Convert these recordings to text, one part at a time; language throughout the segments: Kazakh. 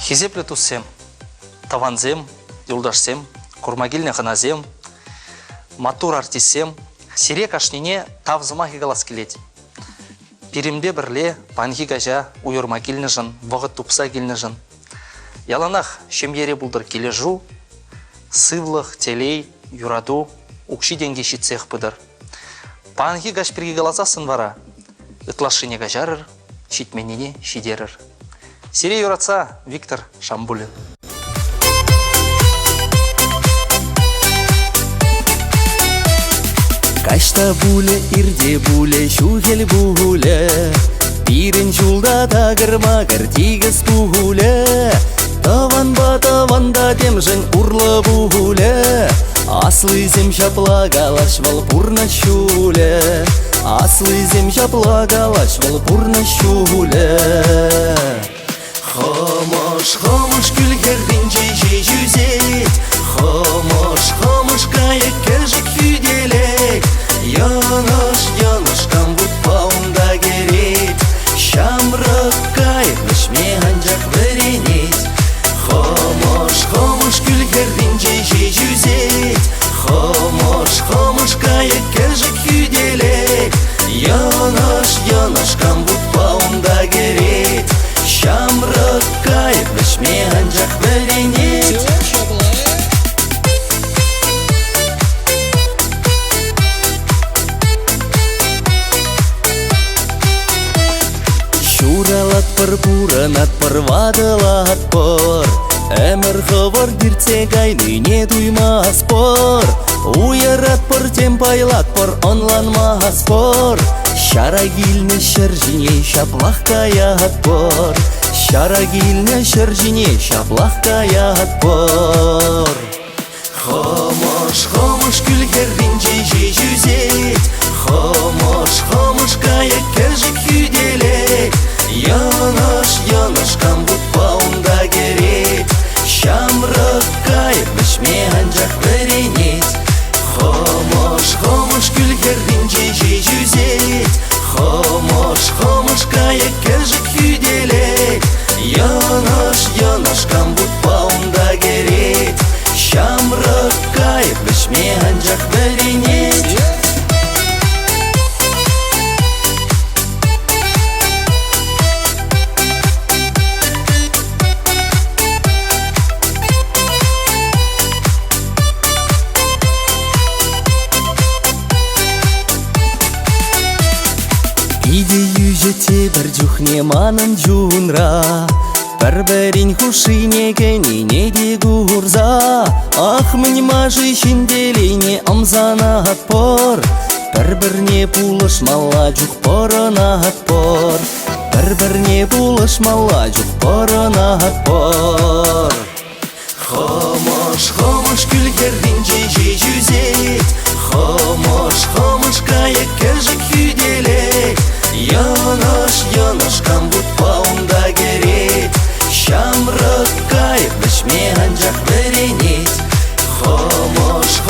Хизепле туссем, таванзем, юлдашсем, курмагилне ханазем, матур артисем, сирек ашнине тавзыма хигалас келет. Пиримбе бірле панхи гажа уйырма келні жын, вғыт тупса келні жын. Яланах шемере бұлдыр келе жу, сывлық, телей, юраду, укши денге шитсех пыдыр. Панхи гаш пирге галазасын вара, ытлашыне гажарыр, шитменіне шидерір. Сире юратса Виктор Шамбулин. Кашта буле, ирде буле, шухел буле, бирин жулда тагыр-магыр тигіз буле, таванда темжен урлы буле, аслы зем шаплагалаш вал пурна шуле, аслы зем шаплагалаш вал пурна шуле. Хомош күлгерден жей жүзет, хомош кайык кәжік хүделек, яныш камбут паунда керет, шамрық кайык мүшме анжақ біренет. Хомош күлгерден жей жүзет, хомош кайык кәжік хүделек, яныш камбут паунда керет, шамрық кайык мүшме анжақ біренет. Шуралат пыр пуранат пыр вадылат пыр, әмір хывыр диртсе гайныне дуймас пыр, уйырат пыр темпайлат пыр онланмас пыр, шарагилне шыржине шаплах каят пыр, шарагилне шыржине шаплах каят пыр. Хомош күлгерден жей жүзет, хомош кайык кәжік хүделек, яныш камбут паунда керет, шамрық кайык мүшме анжақ біренет. Хомош күлгерден жей жүзет, хомош кайык кәжік хүделек, яныш камбут паунда керет, шамрық кайык мүшме анжақ біренет. Иде южете бір жүхне манын жунра, бір-бірін хушине кәніне де гурза, ах мін мажы шинделіне амзана атпор, бір-бірне пулышмала жүх порына атпор, бір-бірне пулышмала жүх порына атпор. Хомош күлгерден жей жүзет, хомош кайык кәжік хүделек, яныш камбут паунда керет, шамрық кайык мүшме анжақ біренет. Хомош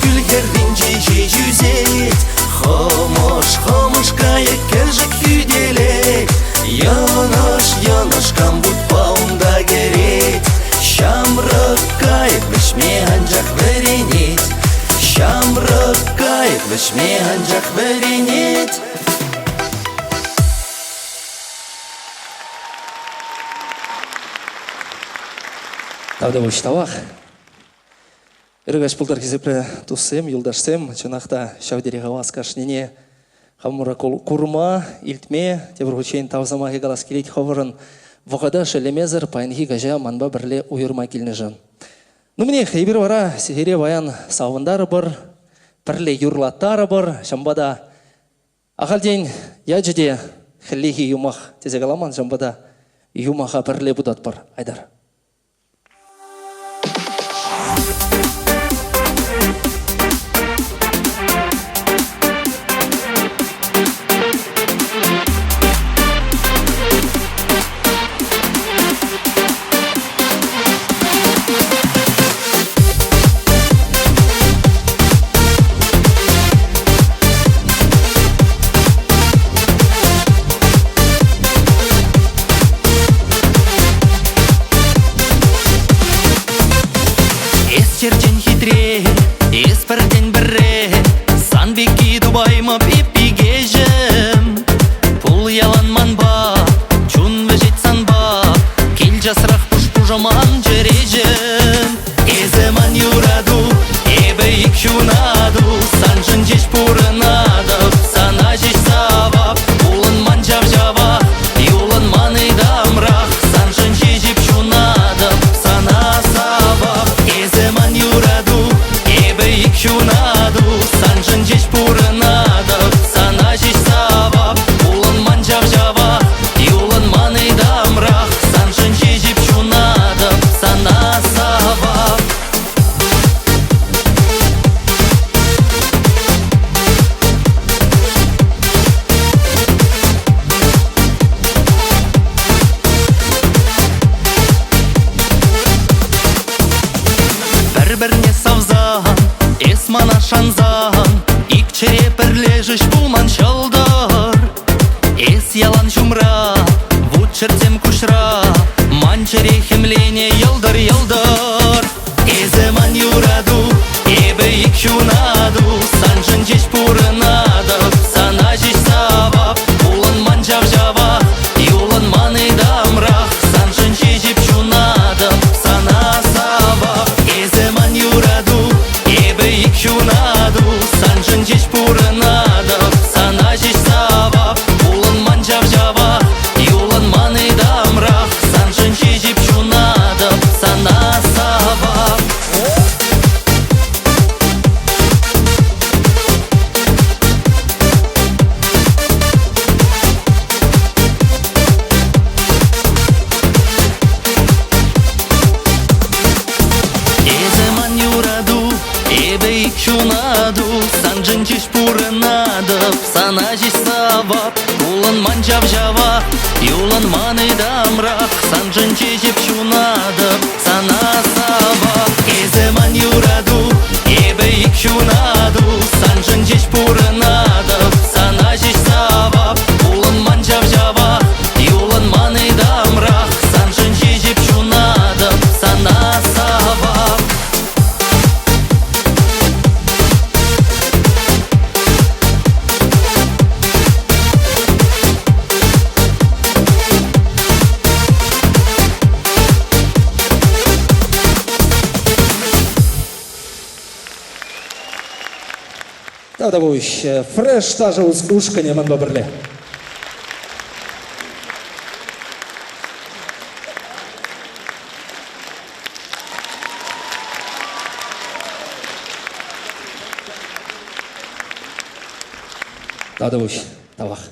күлгерден жей жүзет, хомош кайык кәжік хүделек, яныш камбут паунда керет, шамрық кайык мүшме анжақ біренет, шамрық кайык мүшме анжақ біренет. Тавда бұштавақ. Үргаш бұлдар кезеплі туссем, юлдашсем, чынақта шаудері ғавас кашнене, қамыра курма, илтме, тебір ғучейін тавзама хигалас келет ховырын, вғада шелемезір пайынхи ғажа манба бірле уйырма келіні жын. Ну міне, хейбір вара, сихере баян сауындары бір, бірле юрлаттары бір, шамбада ағал дейін яджеде хіллихи юмақ тезек аламан, шамбада юмаға бірле бұдат бір, айдар. жерден хитре, еспірден бірре, Санбеки Дубаймы пеппиге жем. Пул яланман ба, чун вежет санба, Кел жасырақ пұш-пұжаман жережем. Эземан юраду, эбейік шунаду, Санжын жеш пұрынадып, сана жеш сабап, Улын ман жав-жава, юлын ман идамрақ, Санжын жежіп шунадып, сана сабап. Эземан юраду, эбейік шунаду, Санжын жеш пұрынадып, сана жеш сабап, Улын ман жав-жава, юлын ман идамрақ, Санжын жежіп шунадып, сана сабап. Бір-біріне савзан, эсмана шанзан, Икчере бірлежіш бұлман шалдар. Эс ялан шумра, вуд черцем кушра, Манчере хемлене ялдар-ялдар. Эземан юраду, эбейік шунаду, Санжын жеш пұрынадып, сана жеш сабап, Улын ман жав-жава, юлын ман идамрақ, Санжын жежіп шунадып, сана сабап. Эземан юраду, эбейік шунаду, Санжын жеш пұрынадып, сана жеш сабап, Улын ман жав-жава, юлын ман идамрақ, Санжын жежіп шунадып, сана сабап. Эземан юраду, эбейік шунаду, Санжын жеш пұрынадып, сана жеш сабап, Улын ман жав-жава, юлын ман идамрақ, Санжын жежіп шунадып, сана сабап. Эземан юраду, эбейік шунаду, Санжын жеш пұрынадып, сана жеш сабап, Улын ман жав-жава, юлын ман идамрақ, Санжын жежіп шунадып, сана сабап. Тағы бұл фреш тажы ұшқыне мұн бөбірлі. Тағы бұл табақ.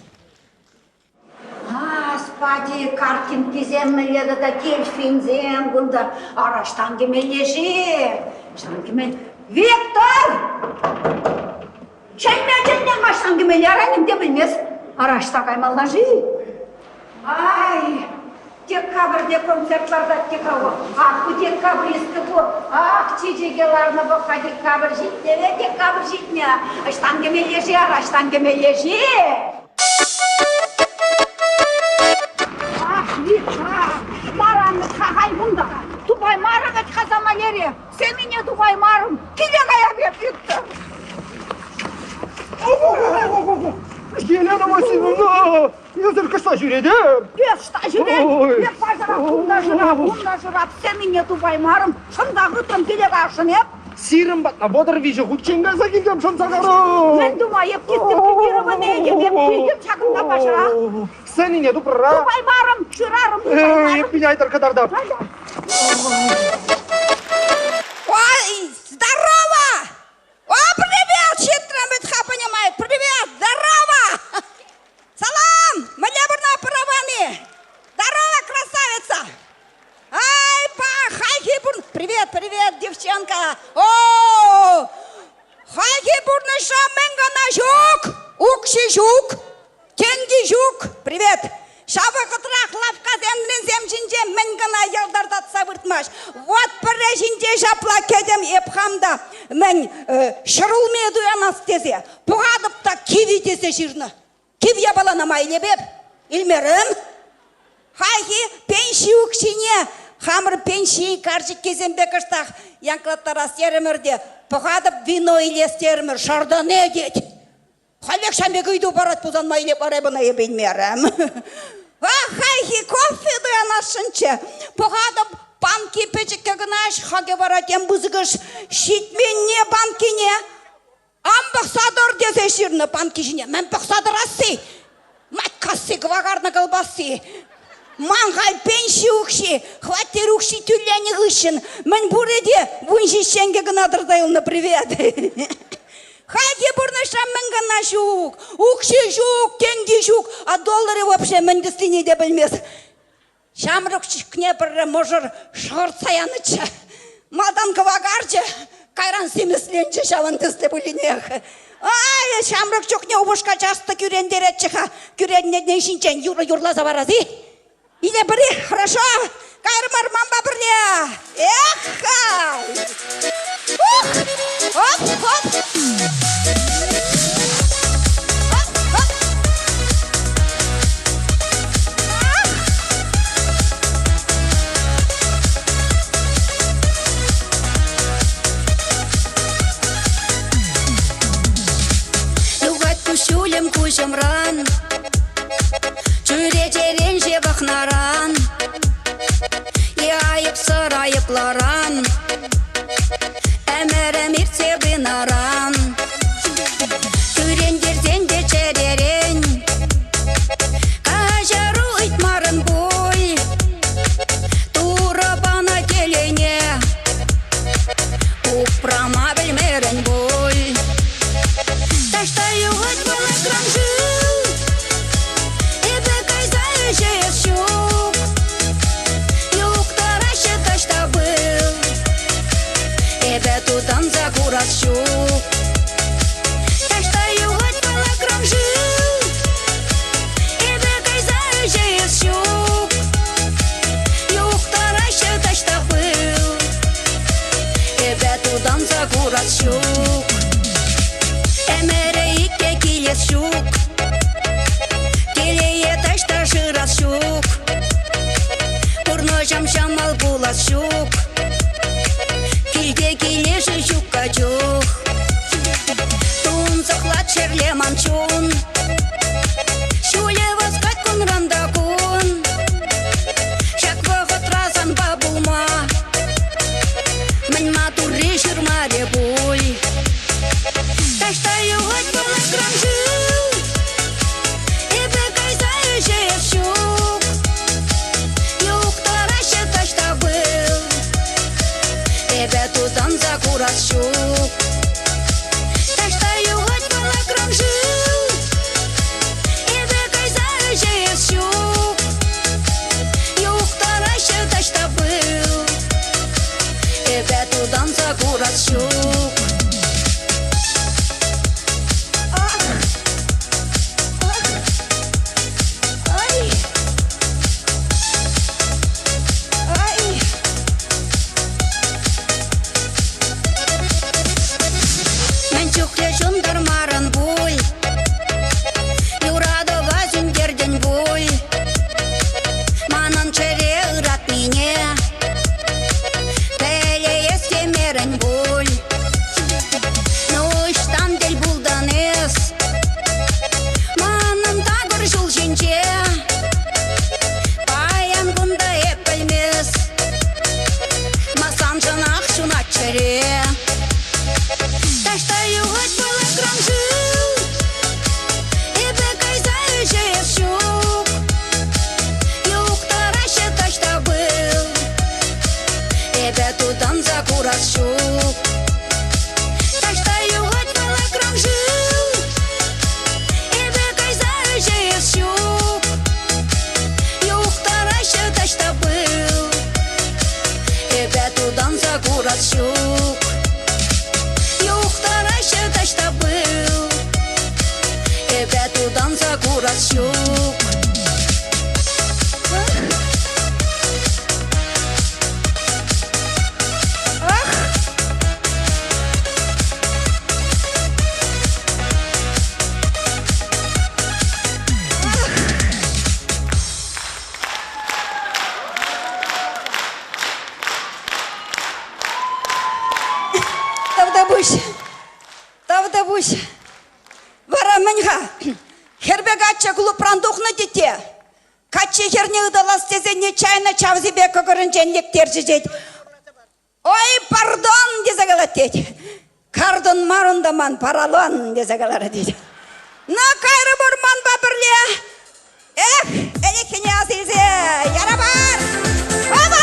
Господи, картинки земные, да такие финзем, гунда, араштан гемележи. Виктор! Çelmeyeceğinden kaçtan gümeli arayayım de bilmez. Araçta kaymalajı. Ay, декабрьде концертларда текавы. Ах, bu декабрь ескі bu. Ах, чечегеларны бұққа декабрь житневе, декабрь житне. Аштан гемележи, араштан гемележи. Ах, Виктор, марамыз қағай бұнда. Тубай марым өт қазамалері. Sen mine Tubay marım. Kile kaya bir Виктор. Елена Васильевна, я только что жүредім. Без что жүрем, без базара құмда жырап, sen mine Tubay marım. Шындағы тұм келе қаршын еп. Сирым батна бодыр вижу, худченгаза келгем шонсағарым. Мен думайып кеттім, кемерімі неге, мен келгем шақында башыра. Сені не дупыра? Tubay marым, жырарым. Еп меня айтар кадарда. Ой, здорово! О, привет, Читрам-Бетха понимает, привет, здорово! Салам, мне бурна правами! Здорово, красавица! Ай, хайхи бурн... Привет, привет, девчонка! О, хайхи бурныша менгана жук, укши жук, кенги жук, привет! Шабықытырақ лавка землен земжінде мен ғана ялдардатса выртмаш. Вот бірежінде жапла кедем епхамда мен шырылмеду анас тезе. Бұғадып та киви тесе жирны. Кивия балана майлебеп. Илмерім? Хайхи пенши укшине Хамыр пеншей каржы кезембе кыштақ, янклаттара стерімірде, бұғадып вино илестерімір, шардане дед. Халек шамбек үйді барат бұзан майлеп арабына ебеймерім. Хайхи, кофе дуянашынчы, бұғадып банки печекке гынаш, хаге баратем бұзығыш, шитменне банкине, амбақсадыр десе шырны банки жіне, мен бақсадыр ассы, маткасы квагарны кылбасы. Маңғай пенші ұқши, хваттер ұқши түлләні ғышын. Мен бұреде бұнши шенге гынадырдайылны привет. Хайде бұрнышам мен гына жук. Ұқши жук, тенге жук, а доллары вообще мен дестіне де білмес. Шамрық шықне бірі мұжыр шығыр саянычы. Мадан квагарчы, кайран семесленчі шаван десте бұлінех. Ай, шамрық шықне ұбышқа жасты күрендер әтчіға. Күрендер нешінчен юрлаза баразы. Или бри, хорошо? Кайрмар мамба бри. Эх! Ух! Оп, оп! Югат кушулем кушемран. Чүретерен жебақ наран, Яйып сырайып ларан, Әмірім иртебі наран. Күрендерден де черерен, Кажару үйтмарын бой, Туры бана келене, Упрама білмерін бой. Таштаю ғыт бұлы кранжы, Тудан закурат щук. Так что югать было кромжил, и бегай за жеет щук. Юг тараща тачта был, и бе тудан закурат щук. Эмере икке килет щук, келее тачта жират щук. Курножам шамал булат щук. Килде келеші жүкка жүк. Тун зықлат шерле манчун. Шуле вазгат күн ранда күн. Шак вғыт разан бабулма. Мен матурре жырмаре бой. Ташта югат была крамжыл. Эбе кайзай жер щук. Юг тараща ташта был. Эбе тудан закурат щук. Так что югать было крамжил, Эбе кайзай жеет щук. Юг тараща тачта был, Эбе тудан закурат щук. Тавдабусь. Вара mənға. Хербек атча кулу прандухна дете. Каче херне удалас тезене чайна чавзибе көгірінженлік тержежет. Ой, пардон, десе қалатет. Кардон марундаман паралон, десе қалары дейді. На кайры бұрман бабірле. Элекіне азизе, ярабар. Оба!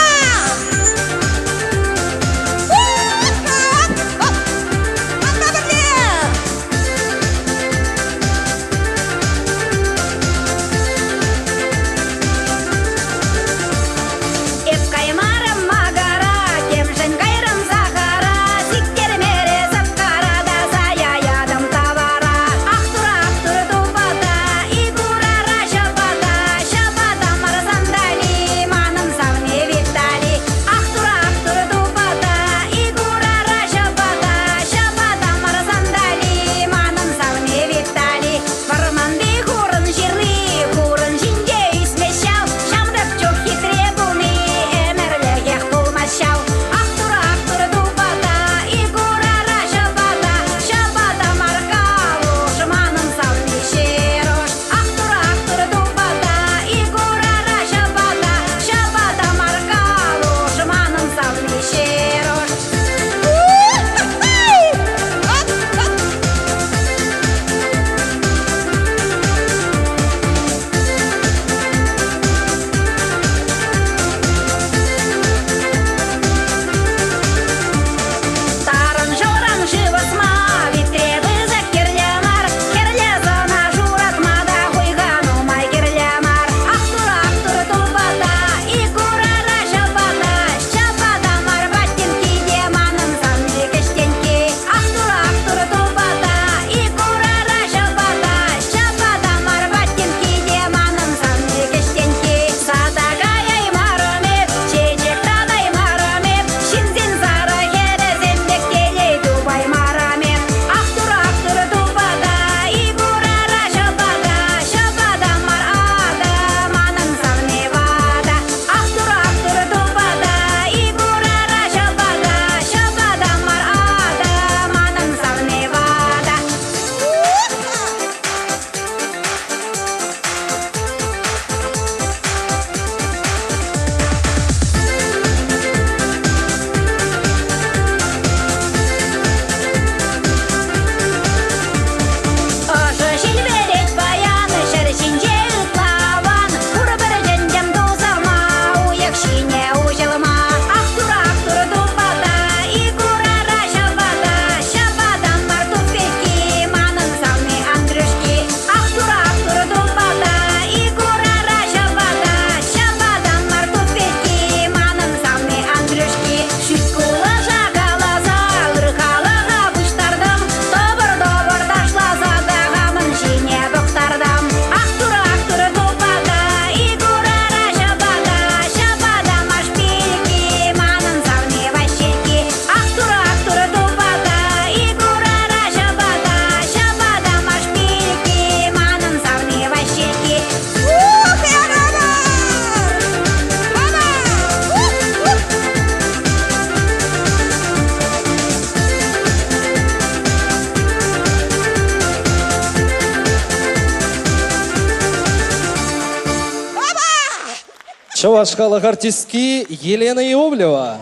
Чувашкалық артистки Елена Иовлева.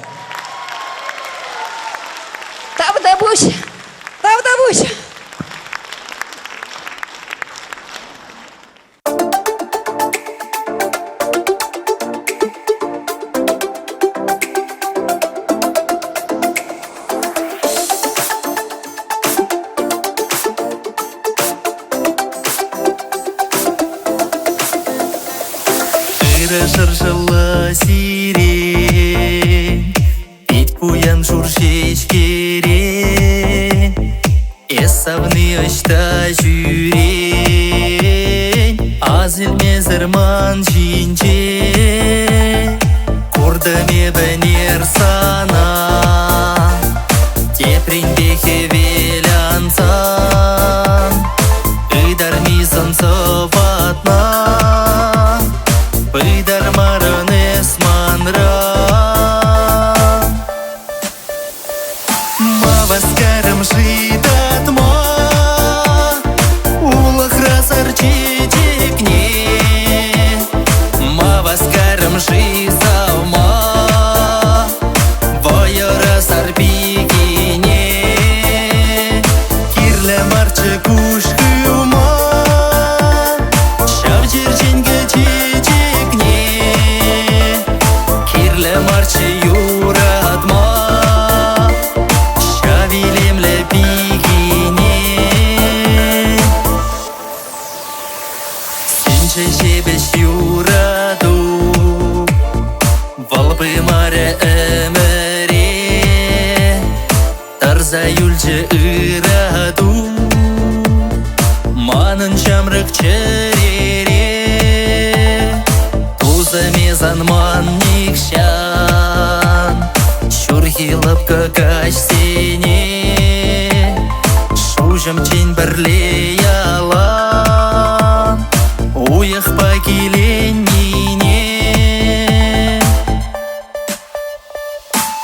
Тавдабусь. Шыршылы сирен, ит буян шуршешкерен, эсавны ышта жүрен, азыл мезірман жинче, курдыме бінер сана, тепринбеке велянсан, ыдар мизан сыватна, Пыдар марын эсманра Маваскарым таза юльче ыраду манын чамрык черере туза мезан манникшан шурхилып кыкач сене шужым чейн бірле ялан уйық па келеніне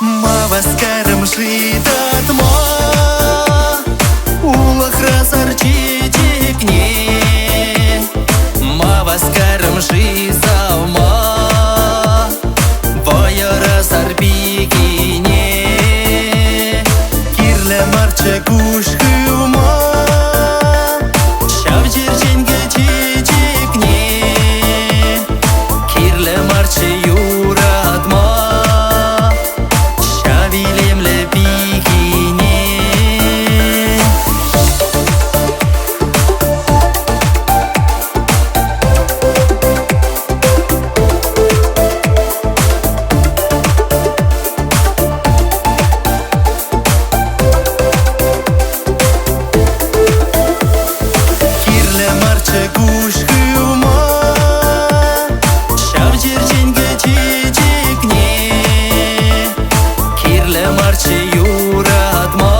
маваскарым жидатма улық разар чечекне маваскарым жизалма вая разар бигине кирле марче кушкылма шав жерченге чечекне кирле марче юратма шавилемле бигине кирле марче кушкылма шав жерченге чечекне кирле марче юратма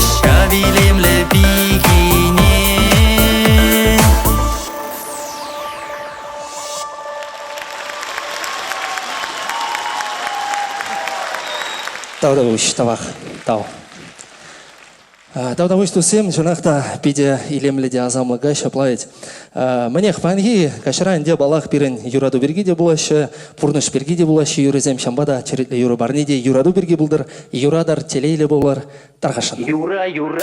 шавилемле бигине Таудавуш, тавах, тау. Таудавуш тусем, жонахта пиде илемледе азамлыга шаплайт. Манех панги, кашран де балах пирен юраду бергиде булашы, пурныш бергиде булашы юрезем шамбада, черетле юру барниде юраду берги булдыр, юрадар телейле болар, тархашан. Юра, юра,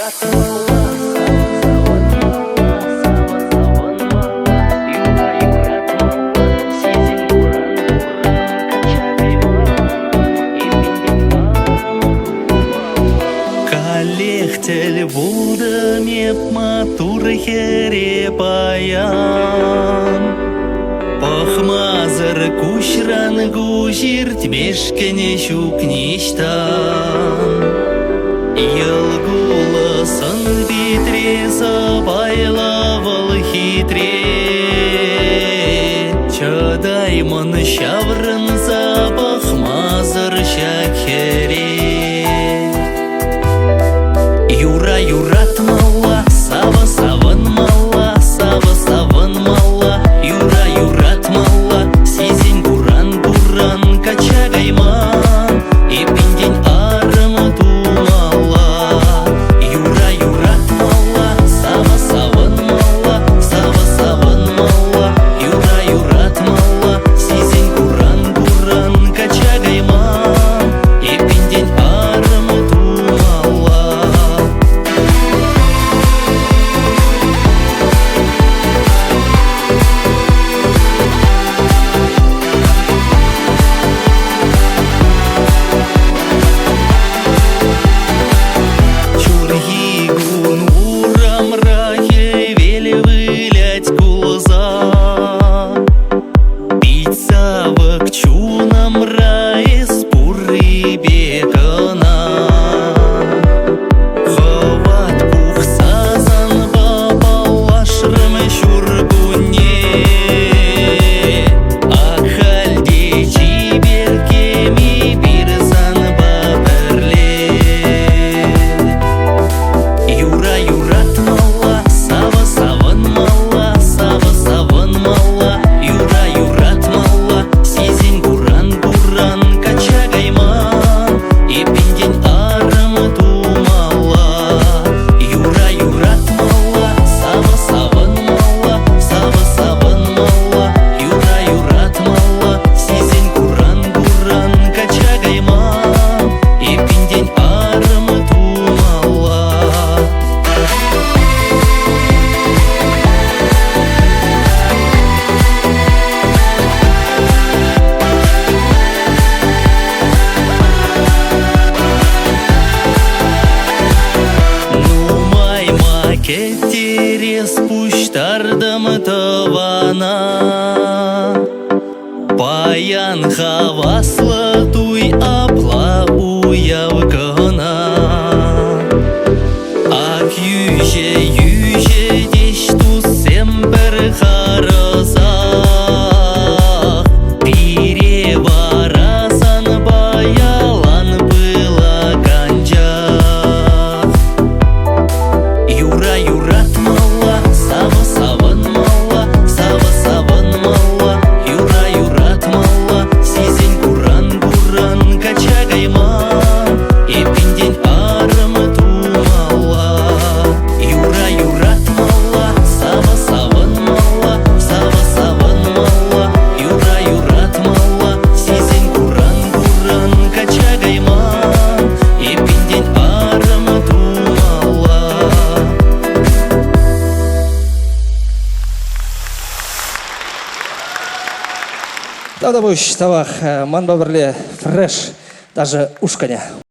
Коллектель булды меп матур хере паян Пахмазыр кушран гужирт мешкене щукништан Елгуласын битре забайлавал хитре Чадаймын шаврын запахмазыр шакере Юра, юратмала, сава, саванмала, сава, саванмала Юра, юратмала, сизень буран, буран, качагайман И пиндень арма тумала Юра, юратмала, сава, саванмала, сава, саванмала Юра, юратмала, сизень буран, буран, качагайман И пиндень арма тумала Чургигун урам рахе веле вылять кулза Пить савок чунам раис пуры бекана Хават пух сазан бабалашрым шургуне Акхальде чиберкеми бирзан баберле Юра, юратмала, сава, саванмала, сава, саванмала Юра, юратмала, сизень буран, буран, качагайман И пиндень арма тумала Юра, юратмала, сава, саванмала, сава, саванмала Юра, юратмала, сизень буран, буран, качагайман И пиндень арма тумала Нумай макеттере спуштардым тавана Паян хаваслы туй апла уяв гына буш тавах манба бірле фреш даже ушканя.